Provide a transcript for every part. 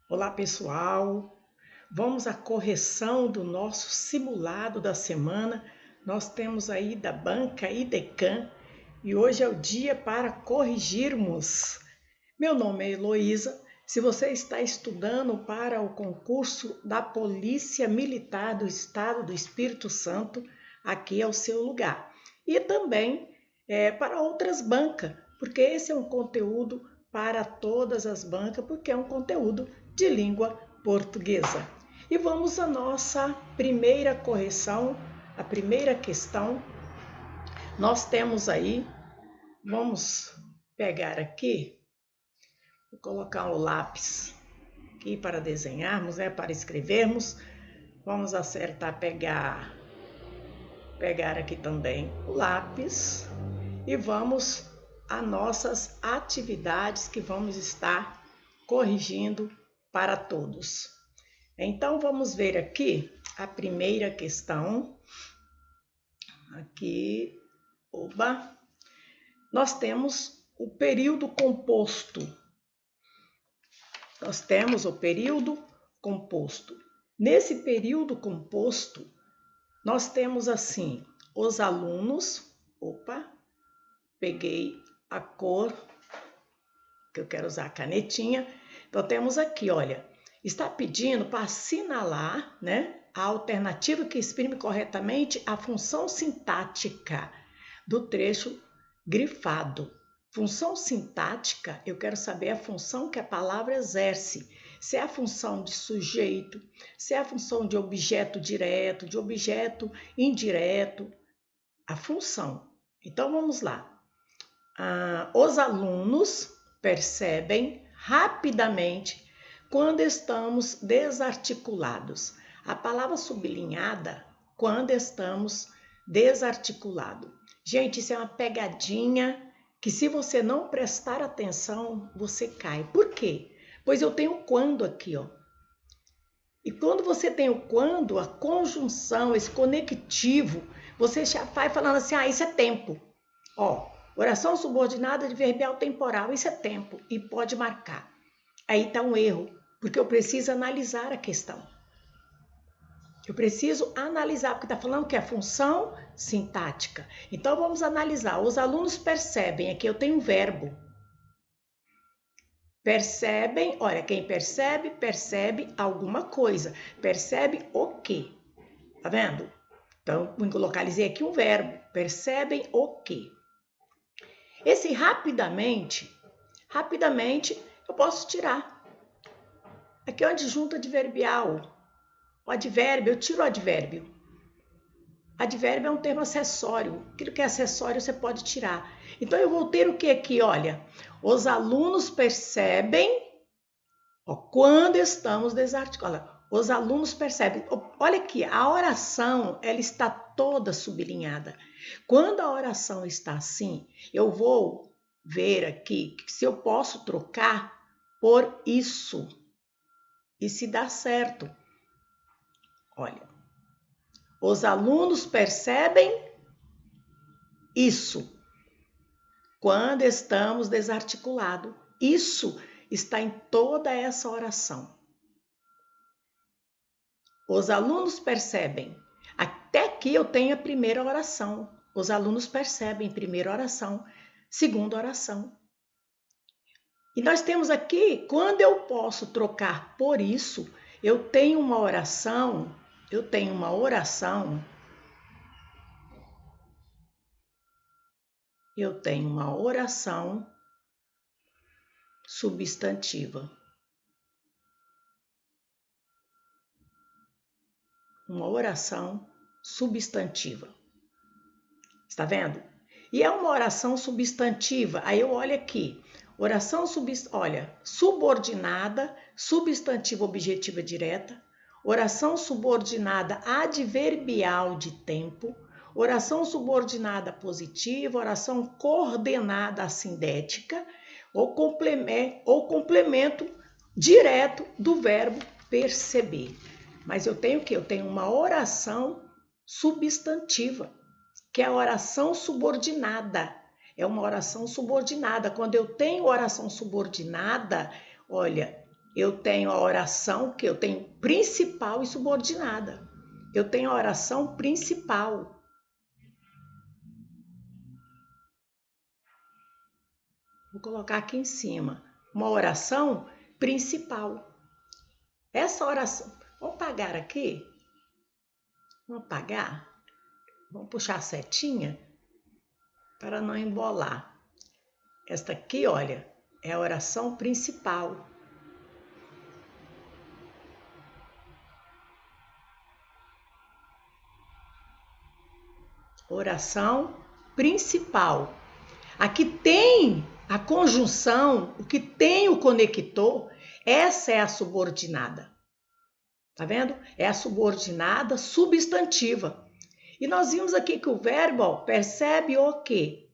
Olá, pessoal. Vamos à correção do nosso simulado da semana. Nós temos aí da banca IDECAM e hoje é o dia para corrigirmos. Meu nome é Heloísa. Se você está estudando para o concurso da Polícia Militar do Estado do Espírito Santo, aqui é o seu lugar. E também para outras bancas, porque esse é um conteúdo para todas as bancas, porque é um conteúdo de língua portuguesa. E vamos à nossa primeira correção, a primeira questão. Nós temos aí, vamos pegar aqui, vou colocar o lápis aqui para desenharmos, para escrevermos. Vamos acertar, pegar aqui também o lápis e vamos às nossas atividades que vamos estar corrigindo para todos. Então, vamos ver aqui a primeira questão. Aqui, nós temos o período composto. Nós temos o período composto. Nesse período composto, nós temos assim, os alunos, peguei a cor, que eu quero usar a canetinha. Então, temos aqui, olha, está pedindo para assinalar, a alternativa que exprime corretamente a função sintática do trecho grifado. Função sintática, eu quero saber a função que a palavra exerce. Se é a função de sujeito, se é a função de objeto direto, de objeto indireto, a função. Então, vamos lá. Os alunos percebem rapidamente quando estamos desarticulados. A palavra sublinhada, quando estamos desarticulados. Gente, isso é uma pegadinha que se você não prestar atenção, você cai. Por quê? Pois eu tenho quando aqui, ó. E quando você tem o quando, a conjunção, esse conectivo, você já vai falando assim, isso é tempo. Oração subordinada adverbial temporal, isso é tempo e pode marcar. Aí está um erro, porque eu preciso analisar a questão. Eu preciso analisar, porque está falando que é função sintática. Então, vamos analisar. Os alunos percebem, aqui eu tenho um verbo. Percebem, olha, quem percebe, percebe alguma coisa. Percebe o quê? Tá vendo? Então, localizei aqui um verbo. Percebem o quê? Esse rapidamente, eu posso tirar. Aqui é o adjunto adverbial. O advérbio, eu tiro o advérbio. Advérbio é um termo acessório. Aquilo que é acessório você pode tirar. Então, eu vou ter o que aqui? Olha, os alunos percebem quando estamos desarticulados. Os alunos percebem. Olha aqui, a oração ela está toda sublinhada. Quando a oração está assim, eu vou ver aqui se eu posso trocar por isso. E se dá certo. Olha, os alunos percebem isso quando estamos desarticulados. Isso está em toda essa oração. Os alunos percebem. Até aqui eu tenho a primeira oração. Os alunos percebem primeira oração, segunda oração. E nós temos aqui, quando eu posso trocar por isso, eu tenho uma oração substantiva. Uma oração substantiva. Está vendo? E é uma oração substantiva. Aí eu olho aqui. Oração subordinada, substantiva objetiva direta. Oração subordinada adverbial de tempo. Oração subordinada positiva. Oração coordenada assindética. Ou complemento direto do verbo perceber. Mas eu tenho o quê? Eu tenho uma oração substantiva, que é a oração subordinada. É uma oração subordinada. Quando eu tenho oração subordinada, olha, eu tenho a oração que eu tenho principal e subordinada. Eu tenho a oração principal. Vou colocar aqui em cima. Uma oração principal. Essa oração... Vamos apagar aqui? Vamos apagar? Vamos puxar a setinha para não embolar. Esta aqui, olha, é a oração principal. Oração principal. Aqui tem a conjunção, o que tem o conector, essa é a subordinada. Tá vendo? É a subordinada substantiva. E nós vimos aqui que o verbo, ó, percebe o quê?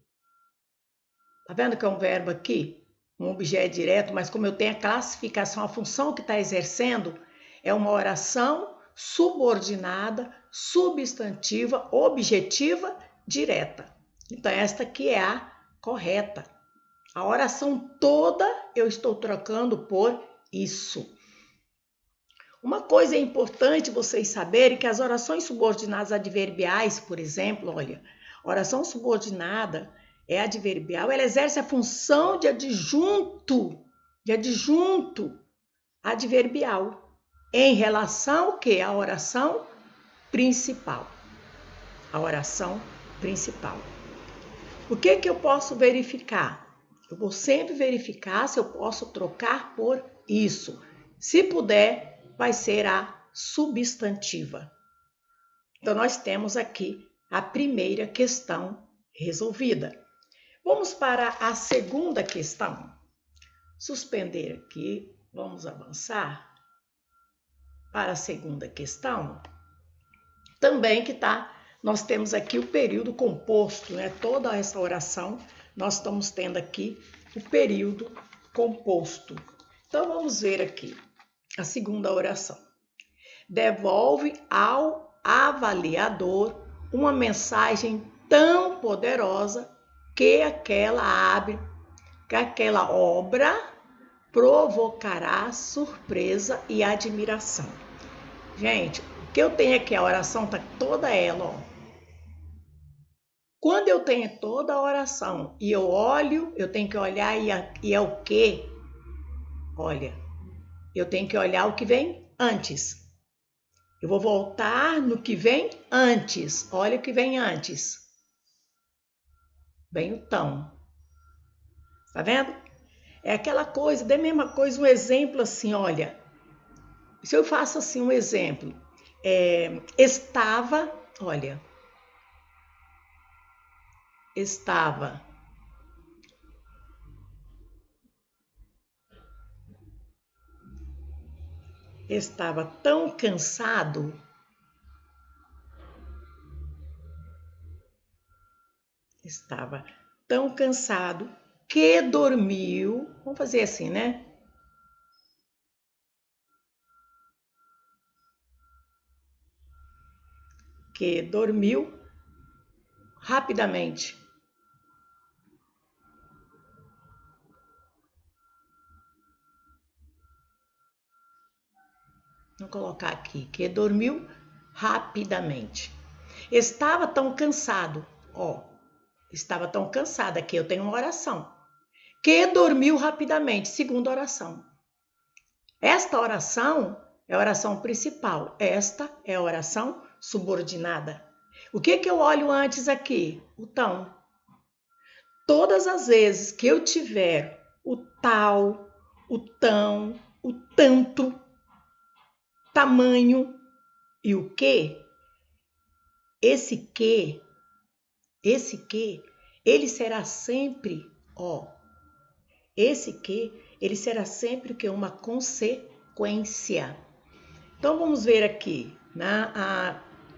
Tá vendo que é um verbo aqui? Um objeto direto, mas como eu tenho a classificação, a função que está exercendo, é uma oração subordinada, substantiva, objetiva, direta. Então, esta aqui é a correta. A oração toda eu estou trocando por isso. Uma coisa importante vocês saberem que as orações subordinadas adverbiais, por exemplo, olha, oração subordinada é adverbial, ela exerce a função de adjunto adverbial em relação ao quê? A oração principal. A oração principal. O que eu posso verificar? Eu vou sempre verificar se eu posso trocar por isso. Se puder, vai ser a substantiva. Então, nós temos aqui a primeira questão resolvida. Vamos para a segunda questão. Suspender aqui, vamos avançar para a segunda questão. Também que nós temos aqui o período composto, né? Toda essa oração, nós estamos tendo aqui o período composto. Então, vamos ver aqui a segunda oração. Devolve ao avaliador uma mensagem tão poderosa que aquela obra provocará surpresa e admiração. Gente, o que eu tenho aqui, a oração está toda ela, ó. Quando eu tenho toda a oração e eu olho, eu tenho que olhar e é o quê? Olha, eu tenho que olhar o que vem antes. Eu vou voltar no que vem antes. Olha o que vem antes. Vem o tão. Tá vendo? É aquela coisa, da mesma coisa, um exemplo assim, olha. Se eu faço assim um exemplo. Estava, olha. Estava tão cansado. Estava tão cansado que dormiu. Vamos fazer assim, né? Que dormiu rapidamente. Vou colocar aqui, que dormiu rapidamente. Estava tão cansado, ó. Estava tão cansada que eu tenho uma oração. Que dormiu rapidamente, segunda oração. Esta oração é a oração principal. Esta é a oração subordinada. O que eu olho antes aqui? O tão. Todas as vezes que eu tiver o tal, o tão, o tanto, tamanho e o que, esse que, ele será sempre, ó, esse que, ele será sempre o que? Uma consequência. Então, vamos ver aqui, né?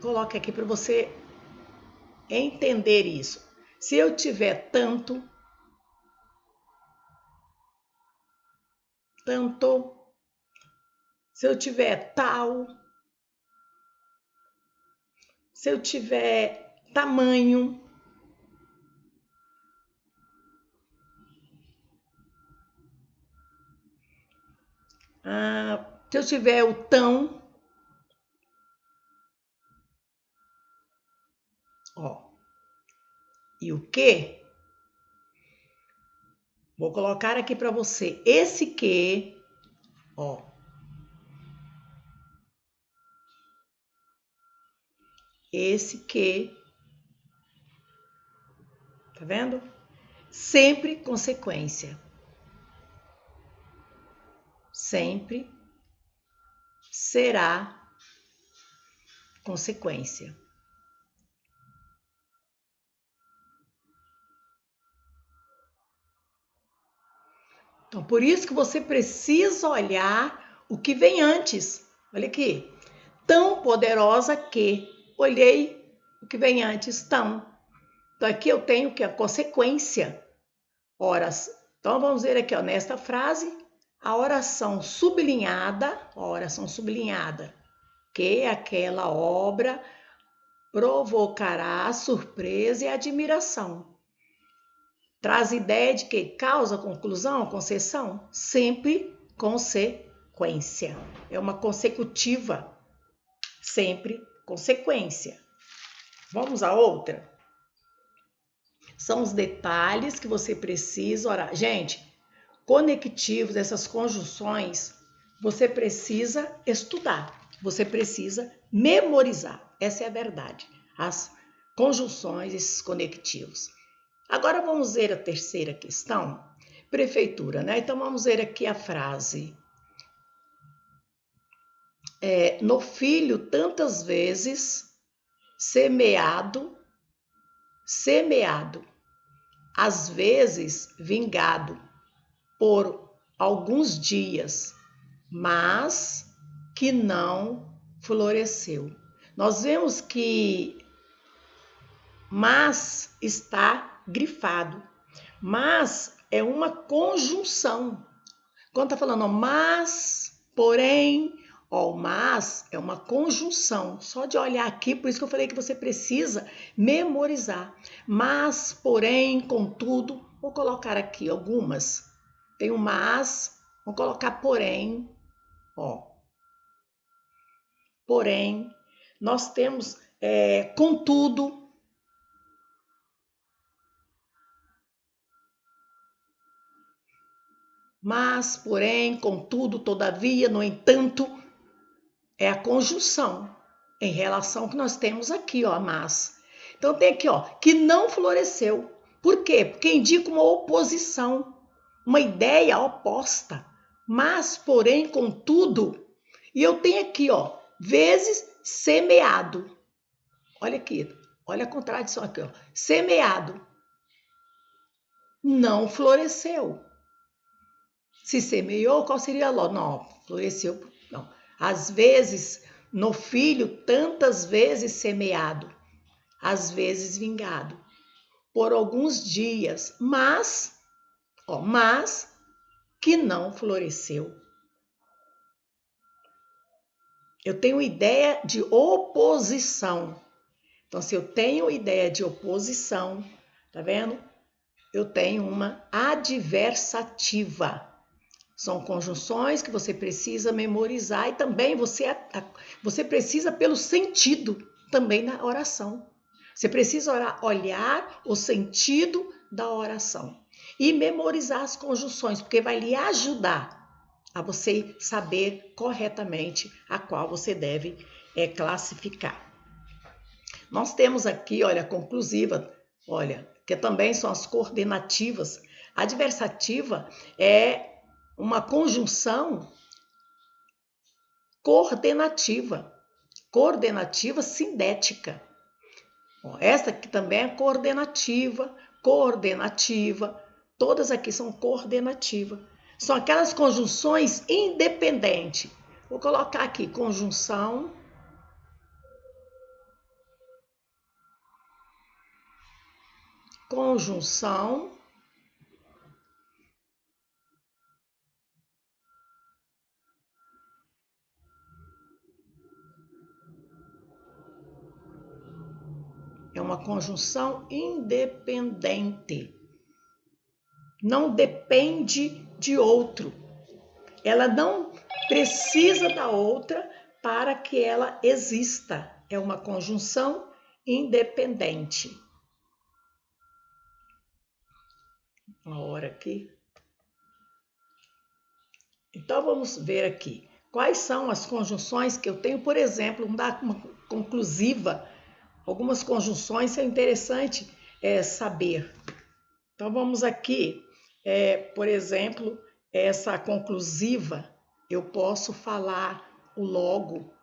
Coloque aqui para você entender isso. Se eu tiver tanto, se eu tiver tal, se eu tiver tamanho, Se eu tiver o tão, ó, e o que, vou colocar aqui para você. Esse que, ó, esse que, tá vendo? Sempre consequência. Sempre será consequência. Então, por isso que você precisa olhar o que vem antes. Olha aqui. Tão poderosa que. Olhei o que vem antes, tão. Então, aqui eu tenho que a consequência. Horas. Então, vamos ver aqui, ó, nesta frase, a oração sublinhada, que aquela obra provocará surpresa e admiração. Traz ideia de que causa, conclusão, concessão, sempre consequência. É uma consecutiva, sempre consequência. Vamos a outra? São os detalhes que você precisa orar. Gente, conectivos, essas conjunções, você precisa estudar, você precisa memorizar. Essa é a verdade. As conjunções, esses conectivos. Agora vamos ver a terceira questão. Prefeitura, né? Então vamos ver aqui a frase. No filho tantas vezes semeado, às vezes vingado por alguns dias, mas que não floresceu. Nós vemos que mas está grifado. Mas é uma conjunção. Quando está falando mas, porém, ó, o mas é uma conjunção. Só de olhar aqui, por isso que eu falei que você precisa memorizar. Mas, porém, contudo, vou colocar aqui algumas. Tem o mas, vou colocar porém, ó. Porém, nós temos contudo. Mas, porém, contudo, todavia, no entanto, é a conjunção em relação ao que nós temos aqui, ó, mas. Então tem aqui, ó, que não floresceu. Por quê? Porque indica uma oposição, uma ideia oposta. Mas, porém, contudo, e eu tenho aqui, ó, vezes semeado. Olha aqui, olha a contradição aqui, ó. Semeado. Não floresceu. Se semeou, qual seria a lógica? Não, floresceu. Não. Às vezes, no filho, tantas vezes semeado, às vezes vingado, por alguns dias, mas que não floresceu. Eu tenho ideia de oposição. Então, se eu tenho ideia de oposição, tá vendo? Eu tenho uma adversativa. São conjunções que você precisa memorizar e também você precisa pelo sentido também na oração. Você precisa olhar o sentido da oração e memorizar as conjunções, porque vai lhe ajudar a você saber corretamente a qual você deve classificar. Nós temos aqui, olha, a conclusiva, olha, que também são as coordenativas. A adversativa é uma conjunção coordenativa sindética. Essa aqui também é coordenativa, todas aqui são coordenativas. São aquelas conjunções independentes. Vou colocar aqui conjunção é uma conjunção independente. Não depende de outro. Ela não precisa da outra para que ela exista. É uma conjunção independente. Uma hora aqui. Então, vamos ver aqui. Quais são as conjunções que eu tenho? Por exemplo, uma conclusiva. Algumas conjunções é interessante saber. Então, vamos aqui. Por exemplo, essa conclusiva, eu posso falar o logo.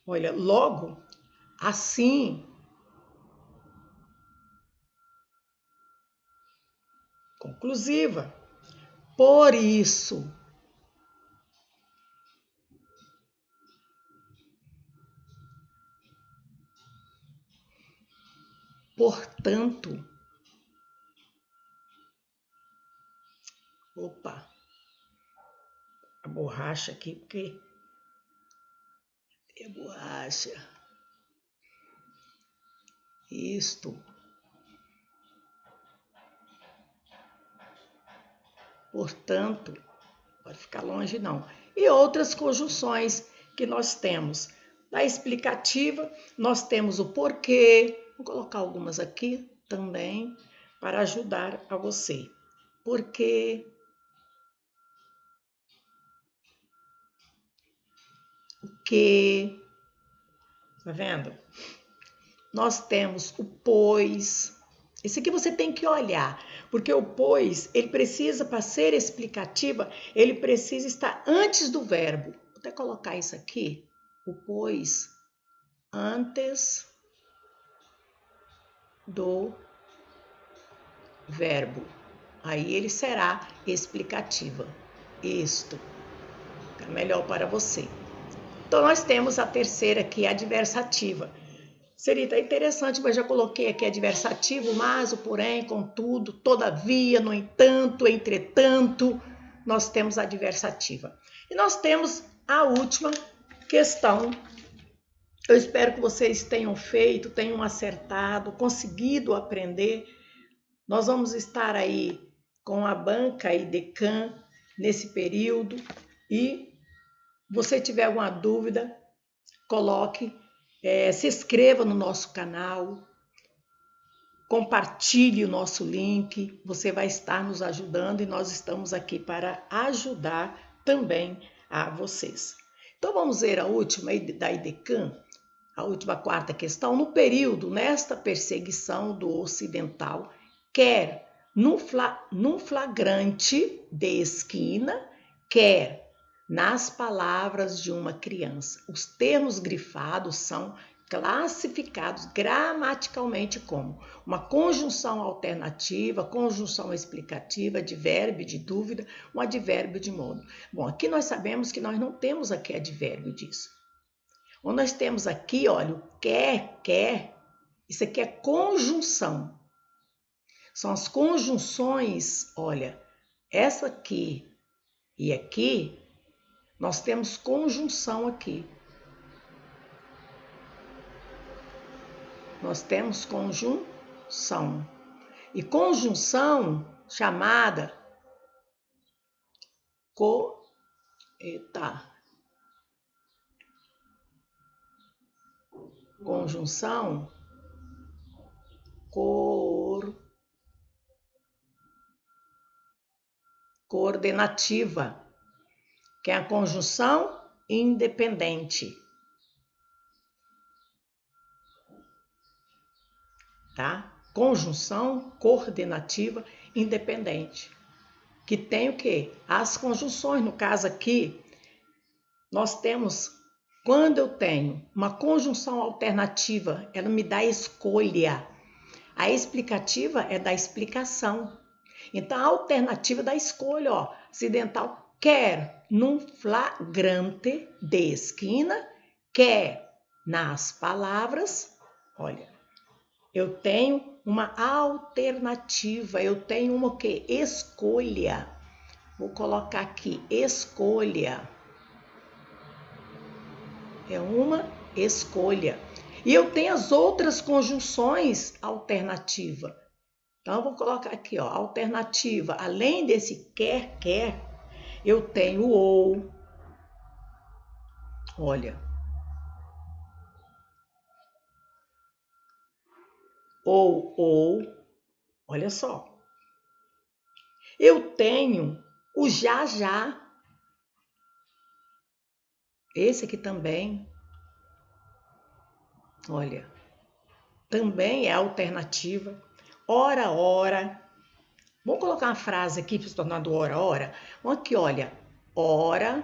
Olha, logo, assim. Conclusiva. Por isso. Portanto. Opa. A borracha aqui, porque é borracha. Isto. Portanto, pode ficar longe não. E outras conjunções que nós temos. Na explicativa, nós temos o porquê. Vou colocar algumas aqui também para ajudar a você. Porquê. O que. Tá vendo? Nós temos o pois. Esse aqui você tem que olhar, porque o pois, ele precisa, para ser explicativa, ele precisa estar antes do verbo. Vou até colocar isso aqui, o pois, antes do verbo. Aí ele será explicativa. Isto é melhor para você. Então, nós temos a terceira aqui, a adversativa. Seria até interessante, mas já coloquei aqui adversativo, mas, o porém, contudo, todavia, no entanto, entretanto, nós temos a adversativa. E nós temos a última questão. Eu espero que vocês tenham feito, tenham acertado, conseguido aprender. Nós vamos estar aí com a banca IDECAM nesse período e você tiver alguma dúvida, coloque. Se inscreva no nosso canal, compartilhe o nosso link, você vai estar nos ajudando e nós estamos aqui para ajudar também a vocês. Então vamos ver a última da IDECAM, a última quarta questão. No período, nesta perseguição do ocidental, quer num flagrante de esquina, quer nas palavras de uma criança. Os termos grifados são classificados gramaticalmente como uma conjunção alternativa, conjunção explicativa, advérbio de dúvida, um advérbio de modo. Bom, aqui nós sabemos que nós não temos aqui advérbio disso. Ou nós temos aqui, olha, o quer, isso aqui é conjunção. São as conjunções, olha, essa aqui e aqui, nós temos conjunção aqui. Nós temos conjunção. E conjunção chamada conjunção coordenativa, que é a conjunção independente. Tá? Conjunção coordenativa independente. Que tem o quê? As conjunções. No caso aqui, nós temos, quando eu tenho uma conjunção alternativa, ela me dá escolha. A explicativa é da explicação. Então, a alternativa da escolha, ó, acidental, quer num flagrante de esquina, quer nas palavras, olha, eu tenho uma alternativa, eu tenho uma o quê? Escolha. Vou colocar aqui, escolha. É uma escolha. E eu tenho as outras conjunções alternativas. Então, eu vou colocar aqui, ó, alternativa. Além desse quer, eu tenho ou. Olha. Ou. Olha só. Eu tenho o já. Esse aqui também. Olha. Também é alternativa. Ora. Vamos colocar uma frase aqui para se tornar do ora. Aqui, olha. Ora.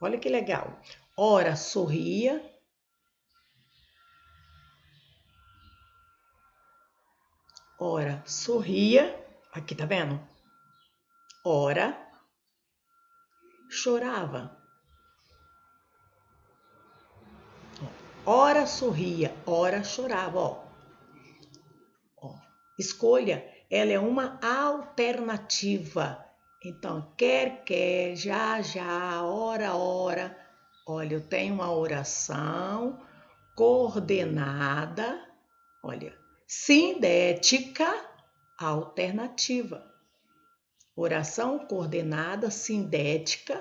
Olha que legal. Ora, sorria. Ora, sorria. Aqui, tá vendo? Ora, chorava. Ora, sorria. Ora, chorava. Ó. Escolha. Ela é uma alternativa. Então, quer, já, ora. Olha, eu tenho uma oração coordenada, olha, sindética, alternativa. Oração coordenada, sindética,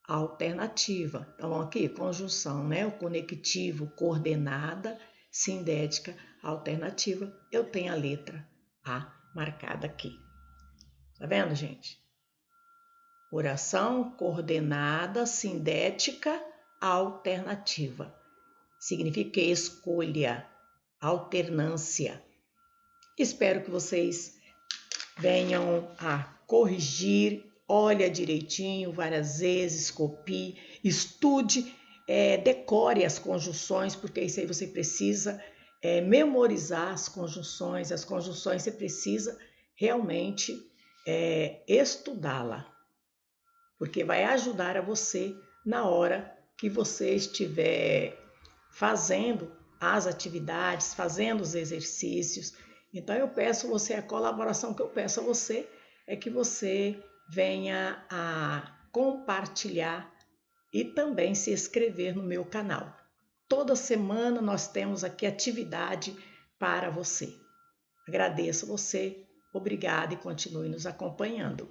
alternativa. Então, aqui, conjunção, né? O conectivo, coordenada, sindética, alternativa. Eu tenho a letra A marcada aqui. Tá vendo, gente? Oração coordenada, sindética, alternativa. Significa escolha, alternância. Espero que vocês venham a corrigir, olha direitinho, várias vezes, copie, estude, decore as conjunções, porque isso aí você precisa memorizar as conjunções você precisa realmente estudá-la, porque vai ajudar a você na hora que você estiver fazendo as atividades, fazendo os exercícios. Então eu peço você, a colaboração que eu peço a você é que você venha a compartilhar e também se inscrever no meu canal. Toda semana nós temos aqui atividade para você. Agradeço você, obrigada e continue nos acompanhando.